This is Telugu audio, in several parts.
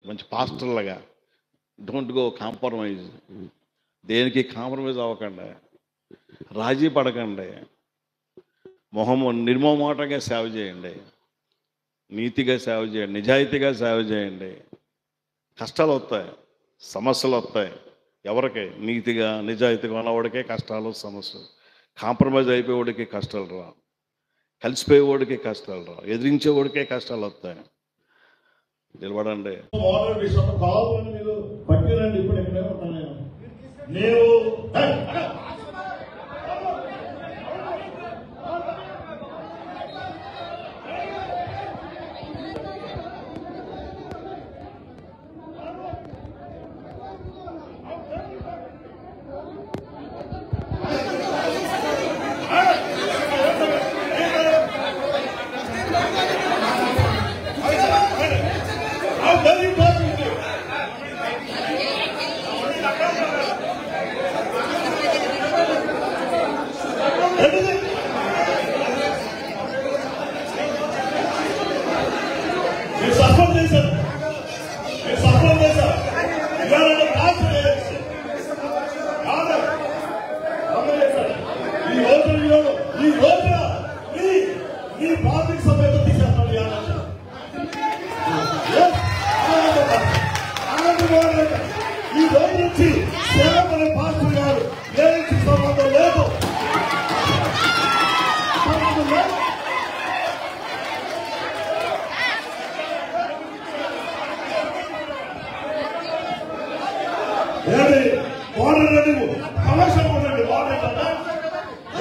మంచి పాస్టర్లుగా డోంట్ గో కాంప్రమైజ్, దేనికి కాంప్రమైజ్ అవ్వకండి, రాజీ పడకండి, నిర్మమాటంగా సేవ చేయండి, నీతిగా సేవ చేయండి, నిజాయితీగా సేవ చేయండి. కష్టాలు వస్తాయి, సమస్యలు వస్తాయి. ఎవరికి? నీతిగా నిజాయితీగా ఉన్నవాడికే కష్టాలు సమస్యలు. కాంప్రమైజ్ అయిపోయేవాడికి కష్టాలు రా, కలిసిపోయేవాడికి కష్టాలు రా, ఎదిరించేవాడికే కష్టాలు వస్తాయి. నిలబడండి. మీరు పట్టిరండి. ఇప్పుడు ఎక్కడే ఉంటాను నేను. ఈ రోజు నుంచి సేవకుల పాస్టర్ గారు లేని సంబంధం లేదు. వాడండి తమాషా ఉండండి, వాడండి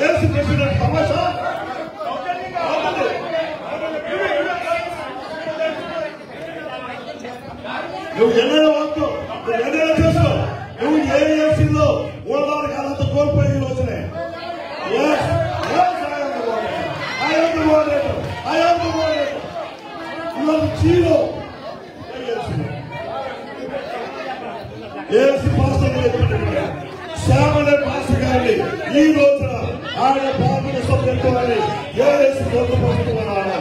ఏసు ప్రెసిడెంట్ తమాషా. నువ్వు ఎన్నైనా వద్దు, నువ్వు ఎన్నైనా చేస్తావు. నువ్వు ఏఎస్సీలో ఓదారు కాలంతో కోల్పోయి రోజునే ఏఎస్సీ పాస్టర్ శ్యామలే పాస్టర్ గారిని ఈ రోజున ఆయన పాపను సభ్యులని ఏఎస్సీ పొందుపరుచుకున్నాడు.